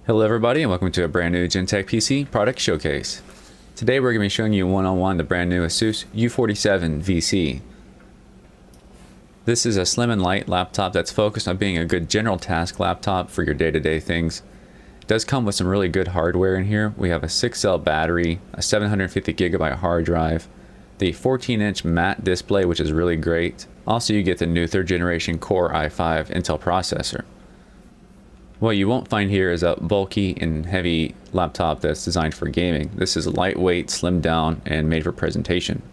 Hello everybody and welcome to a brand new Gentech PC product showcase. Today we're going to be showing you one-on-one the brand new Asus U47VC. This is a slim and light laptop that's focused on being a good general task laptop for your day-to-day things. It does come with some really good hardware in here. We have a 6-cell battery, a 750GB hard drive, the 14-inch matte display, which is really great. Also, you get the new 3rd generation Core i5 Intel processor. What you won't find here is a bulky and heavy laptop that's designed for gaming. This is lightweight, slimmed down, and made for presentation.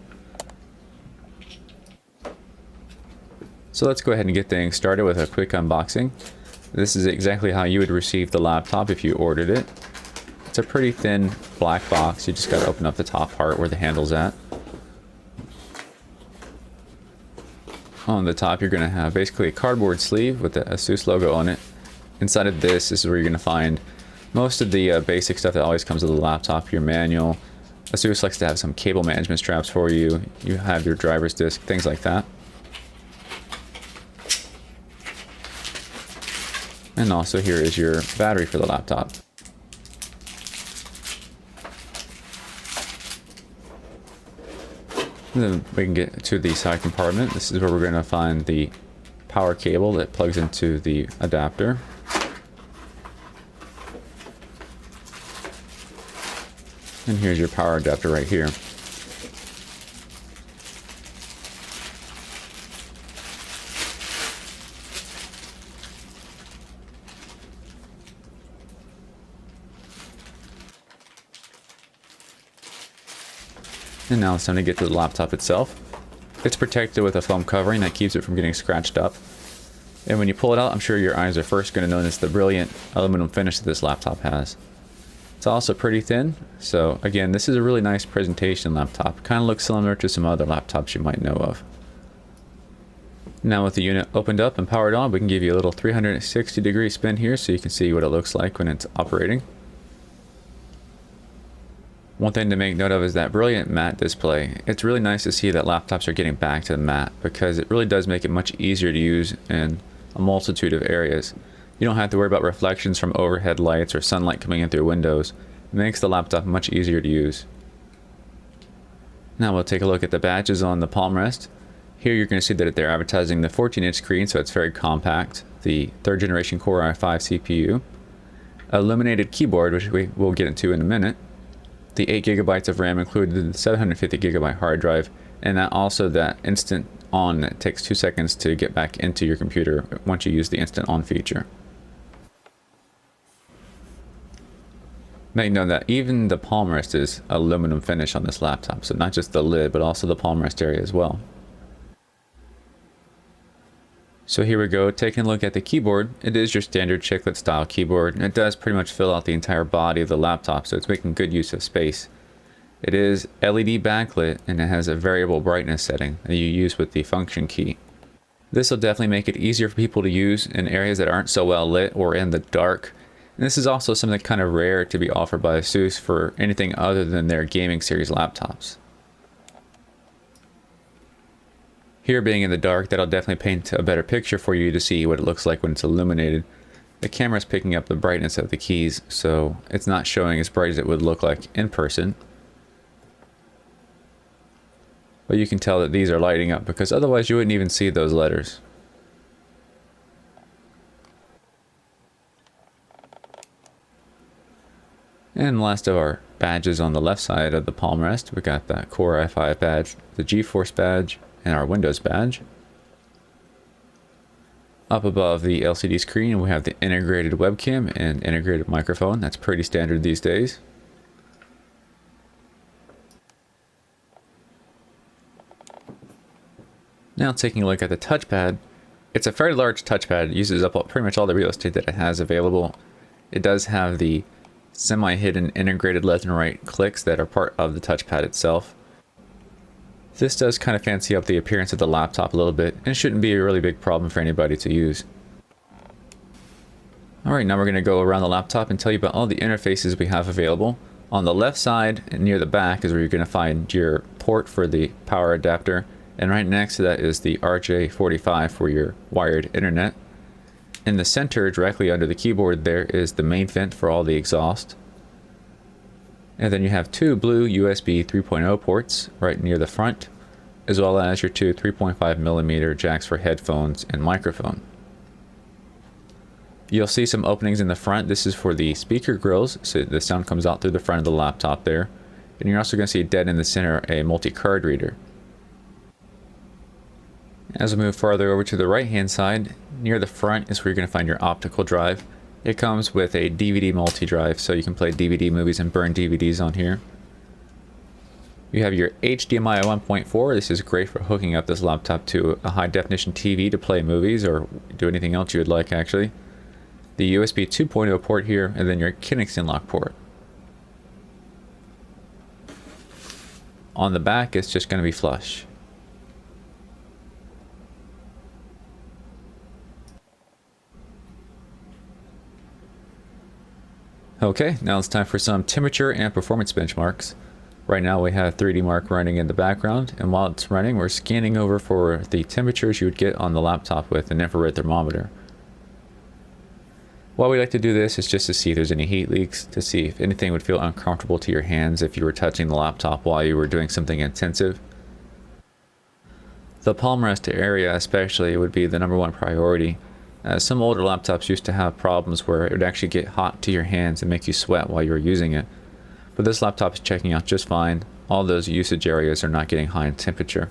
So let's go ahead and get things started with a quick unboxing. This is exactly how you would receive the laptop if you ordered it. It's a pretty thin black box. You just got to open up the top part where the handle's at. On the top you're going to have basically a cardboard sleeve with the Asus logo on it. Inside of this is where you're going to find most of the basic stuff that always comes with a laptop, your manual. Asus likes to have some cable management straps for you. You have your driver's disc, things like that. And also here is your battery for the laptop. And then we can get to the side compartment. This is where we're going to find the power cable that plugs into the adapter. And here's your power adapter right here. And now it's time to get to the laptop itself. It's protected with a foam covering that keeps it from getting scratched up. And when you pull it out, I'm sure your eyes are first going to notice the brilliant aluminum finish that this laptop has. It's also pretty thin, so again, this is a really nice presentation laptop. Kind of looks similar to some other laptops you might know of. Now with the unit opened up and powered on, we can give you a little 360-degree spin here so you can see what it looks like when it's operating. One thing to make note of is that brilliant matte display. It's really nice to see that laptops are getting back to the matte because it really does make it much easier to use in a multitude of areas. You don't have to worry about reflections from overhead lights or sunlight coming in through windows. It makes the laptop much easier to use. Now we'll take a look at the badges on the palm rest. Here you're going to see that they're advertising the 14-inch screen, so it's very compact. The 3rd generation Core i5 CPU. Illuminated keyboard, which we will get into in a minute. The 8GB of RAM included the 750GB hard drive, and that instant on that takes 2 seconds to get back into your computer once you use the instant on feature. Make note that even the palm rest is aluminum finish on this laptop, so not just the lid but also the palm rest area as well. So here we go, taking a look at the keyboard. It is your standard chiclet style keyboard, and it does pretty much fill out the entire body of the laptop, so it's making good use of space. It is LED backlit and it has a variable brightness setting that you use with the function key. This will definitely make it easier for people to use in areas that aren't so well lit or in the dark. And this is also something kind of rare to be offered by Asus for anything other than their gaming series laptops. Here being in the dark, that'll definitely paint a better picture for you to see what it looks like when it's illuminated. The camera's picking up the brightness of the keys, so it's not showing as bright as it would look like in person. But you can tell that these are lighting up because otherwise you wouldn't even see those letters. And last of our badges on the left side of the palm rest, we got the Core i5 badge, the GeForce badge, and our Windows badge. Up above the LCD screen we have the integrated webcam and integrated microphone. That's pretty standard these days. Now taking a look at the touchpad, it's a fairly large touchpad. It uses up pretty much all the real estate that it has available. It does have the semi-hidden integrated left and right clicks that are part of the touchpad itself. This does kind of fancy up the appearance of the laptop a little bit and shouldn't be a really big problem for anybody to use. Alright, now we're going to go around the laptop and tell you about all the interfaces we have available. On the left side and near the back is where you're going to find your port for the power adapter, and right next to that is the RJ45 for your wired internet. In the center, directly under the keyboard, there is the main vent for all the exhaust. And then you have two blue USB 3.0 ports right near the front, as well as your two 3.5mm jacks for headphones and microphone. You'll see some openings in the front. This is for the speaker grills, so the sound comes out through the front of the laptop there. And you're also going to see dead in the center a multi-card reader. As we move farther over to the right hand side, near the front is where you're going to find your optical drive. It comes with a DVD multi-drive, so you can play DVD movies and burn DVDs on here. You have your HDMI 1.4. This is great for hooking up this laptop to a high definition TV to play movies or do anything else you would like actually. The USB 2.0 port here, and then your Kinex lock port. On the back, it's just going to be flush. Okay, now it's time for some temperature and performance benchmarks. Right now we have 3D Mark running in the background, and while it's running, we're scanning over for the temperatures you would get on the laptop with an infrared thermometer. Why we like to do this is just to see if there's any heat leaks, to see if anything would feel uncomfortable to your hands if you were touching the laptop while you were doing something intensive. The palm rest area especially would be the #1 priority, as some older laptops used to have problems where it would actually get hot to your hands and make you sweat while you were using it. But this laptop is checking out just fine. All those usage areas are not getting high in temperature.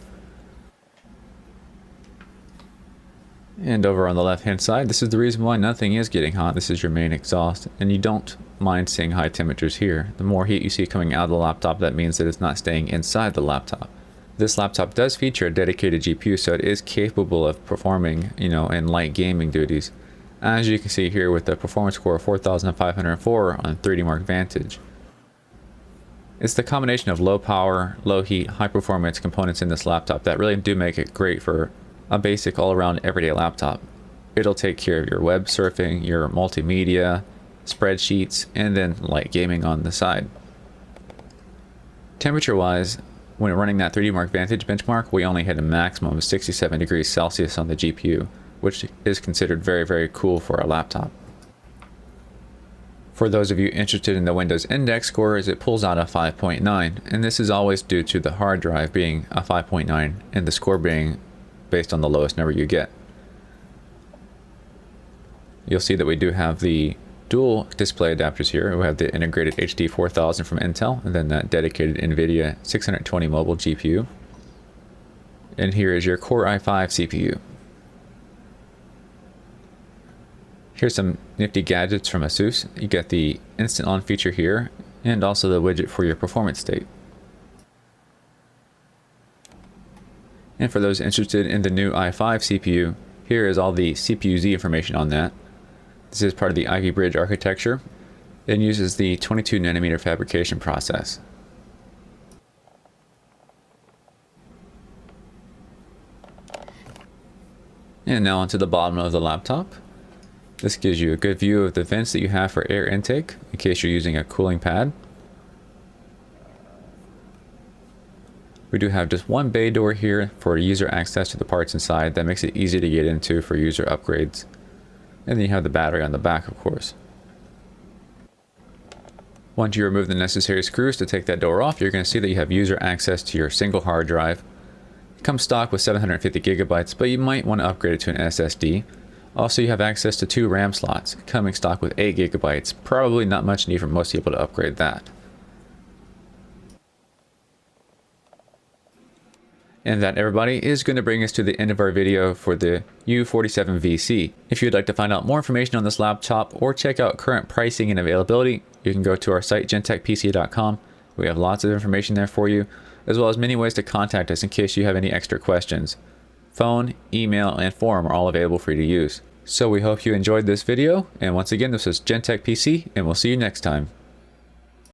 And over on the left hand side, this is the reason why nothing is getting hot. This is your main exhaust, and you don't mind seeing high temperatures here. The more heat you see coming out of the laptop, that means that it's not staying inside the laptop. This laptop does feature a dedicated GPU, so it is capable of performing, in light gaming duties. As you can see here with the performance score of 4504 on 3D Mark Vantage. It's the combination of low power, low heat, high performance components in this laptop that really do make it great for a basic all-around everyday laptop. It'll take care of your web surfing, your multimedia, spreadsheets, and then light gaming on the side. Temperature-wise, when running that 3D Mark Vantage benchmark, we only hit a maximum of 67 degrees Celsius on the GPU, which is considered very, very cool for a laptop. For those of you interested in the Windows Index scores, it pulls out a 5.9, and this is always due to the hard drive being a 5.9 and the score being based on the lowest number you get. You'll see that we do have the dual display adapters here. We have the integrated HD 4000 from Intel, and then that dedicated Nvidia 620 mobile GPU. And here is your Core i5 CPU. Here's some nifty gadgets from Asus. You get the instant on feature here, and also the widget for your performance state. And for those interested in the new i5 CPU, here is all the CPU-Z information on that. This is part of the Ivy Bridge architecture. It uses the 22nm fabrication process. And now onto the bottom of the laptop. This gives you a good view of the vents that you have for air intake in case you're using a cooling pad. We do have just one bay door here for user access to the parts inside. That makes it easy to get into for user upgrades. And then you have the battery on the back, of course. Once you remove the necessary screws to take that door off, you're going to see that you have user access to your single hard drive. It comes stock with 750 gigabytes, but you might want to upgrade it to an SSD. Also, you have access to 2 RAM slots, coming stock with 8 gigabytes. Probably not much need for most people to upgrade that. And that, everybody, is going to bring us to the end of our video for the U47VC. If you'd like to find out more information on this laptop or check out current pricing and availability, you can go to our site gentechpc.com. We have lots of information there for you, as well as many ways to contact us in case you have any extra questions. Phone, email, and forum are all available for you to use. So we hope you enjoyed this video, and once again, this is GenTech PC, and we'll see you next time.